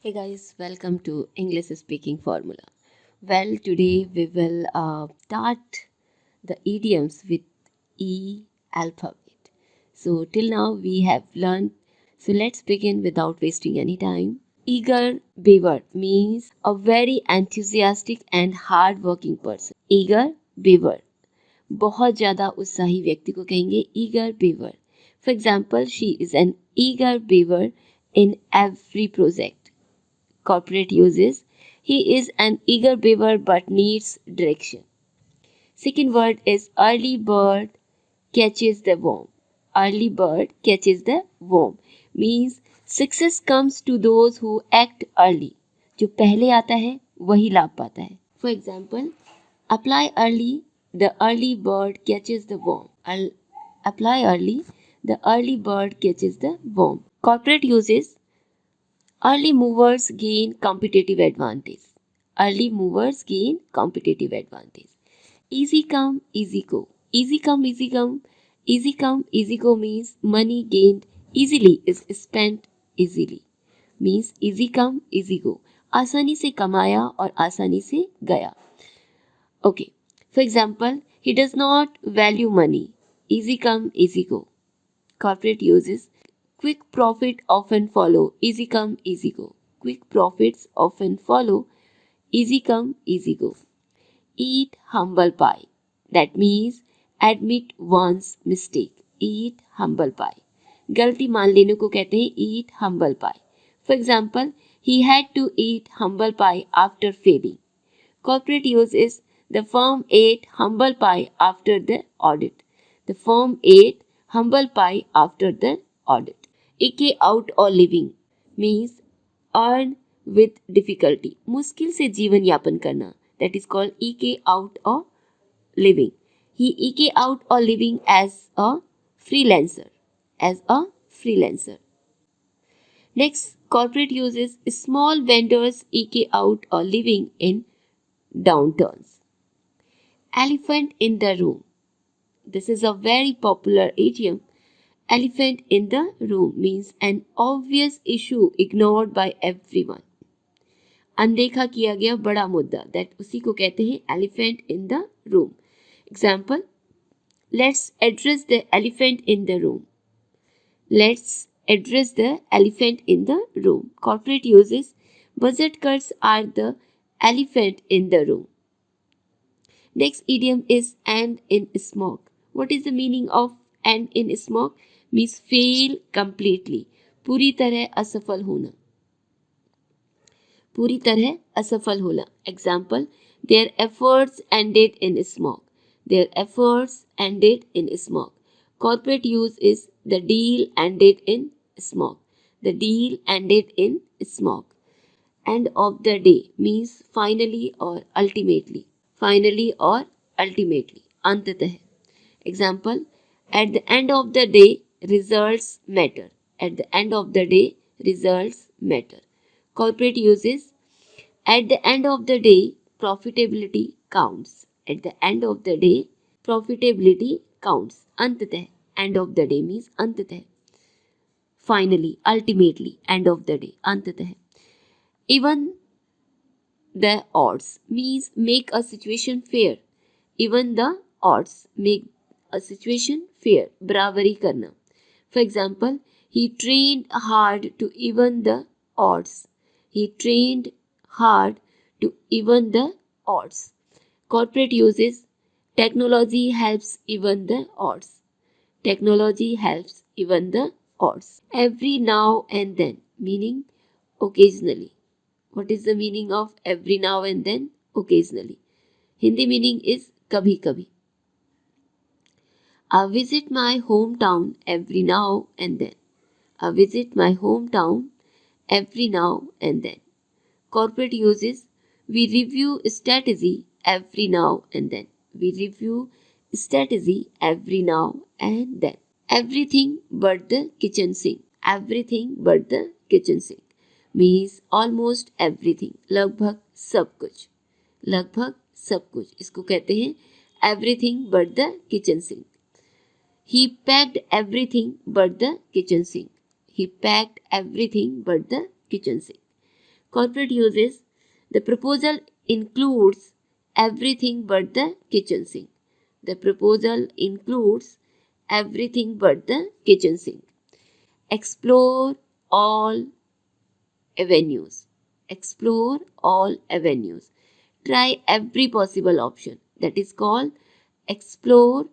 Hey guys, welcome to English Speaking Formula. Well, today we will start the idioms with E alphabet. So, till now we have learned. So, let's begin without wasting any time. Eager beaver means a very enthusiastic and hard working person. Eager beaver, बहुत ज़्यादा उत्साही व्यक्ति को कहेंगे eager beaver. For example, she is an eager beaver in every project. Corporate uses. He is an eager beaver but needs direction. Second word is early bird catches the worm. Early bird catches the worm means success comes to those who act early. जो पहले आता है वही लाभ पाता है. For example, apply early, the early bird catches the worm. Apply early, the early bird catches the worm. Corporate uses. Early movers gain competitive advantage. Early movers gain competitive advantage. Easy come, easy go. Easy come, easy come. Easy come, easy go means money gained easily is spent easily. Means easy come, easy go. आसानी से कमाया और आसानी से गया. Okay. For example, he does not value money. Easy come, easy go. Corporate uses. Quick profit often follow easy come, easy go. Quick profits often follow easy come, easy go. Eat humble pie. That means admit one's mistake. Eat humble pie. गलती मान लेने को कहते हैं eat humble pie. For example, he had to eat humble pie after failing. Corporate use is the firm ate humble pie after the audit. The firm ate humble pie after the audit. eke out or living means earn with difficulty. मुश्किल से जीवन यापन करना. That is called eke out or living. He eke out or living as a freelancer. As a freelancer. Next, corporate uses small vendors eke out or living in downturns. Elephant in the room. This is a very popular idiom. Elephant in the room means an obvious issue ignored by everyone. अनदेखा किया गया बड़ा मुद्दा. That उसी को कहते हैं elephant in the room. Example, let's address the elephant in the room. Let's address the elephant in the room. Corporate uses budget cuts are the elephant in the room. Next idiom is end in smoke. What is the meaning of end in smoke? Means fail completely. पूरी तरह असफल होना. पूरी तरह असफल होना. Example, their efforts ended in smoke. Their efforts ended in smoke. Corporate use is the deal ended in smoke. The deal ended in smoke. End of the day means finally or ultimately. Finally or ultimately. अंततः. Example, at the end of the day, results matter. At the end of the day, results matter. Corporate uses, at the end of the day, profitability counts. At the end of the day, profitability counts. अंततः. End of the day means अंततः. Finally, ultimately, end of the day. अंततः. Even the odds means make a situation fair. Even the odds make a situation fair. बराबरी करना. For example, he trained hard to even the odds. He trained hard to even the odds. Corporate uses technology helps even the odds. Technology helps even the odds. Every now and then meaning occasionally. What is the meaning of every now and then? Occasionally. Hindi meaning is kabhi kabhi. I visit my hometown every now and then. I visit my hometown every now and then. Corporate uses we review strategy every now and then. We review strategy every now and then. Everything but the kitchen sink. Everything but the kitchen sink. Means almost everything. लगभग सब कुछ. लगभग सब कुछ इसको कहते हैं everything but the kitchen sink. He packed everything but the kitchen sink. He packed everything but the kitchen sink. Corporate uses, the proposal includes everything but the kitchen sink. The proposal includes everything but the kitchen sink. Explore all avenues. Explore all avenues. Try every possible option. That is called explore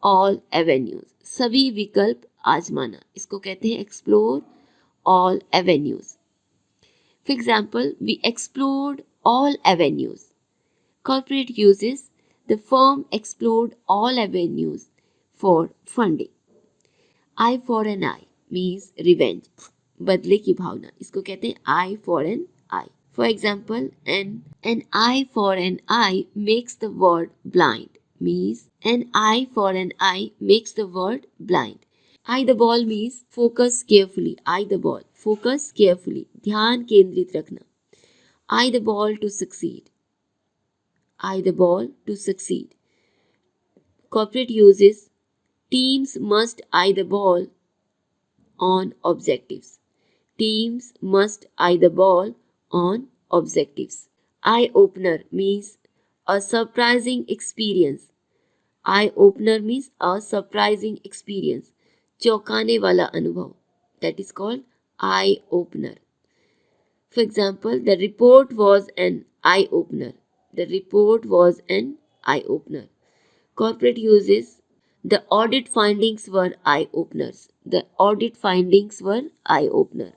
all avenues. सभी विकल्प आजमाना, इसको कहते हैं explore all avenues. For example, we explored all avenues. Corporate uses, the firm explored all avenues for funding. Eye for an eye means revenge. बदले की भावना, इसको कहते हैं eye for an eye. For example, an eye for an eye makes the world blind means an eye for an eye makes the world blind. Eye the ball means focus carefully. Eye the ball, focus carefully. ध्यान केंद्रित रखना. Eye the ball to succeed. Eye the ball to succeed. Corporate uses, teams must eye the ball on objectives. Teams must eye the ball on objectives. Eye opener means a surprising experience. Eye opener means a surprising experience. चौंकाने वाला अनुभव. That is called eye opener. For example, the report was an eye opener. The report was an eye opener. Corporate uses, the audit findings were eye openers. The audit findings were eye opener.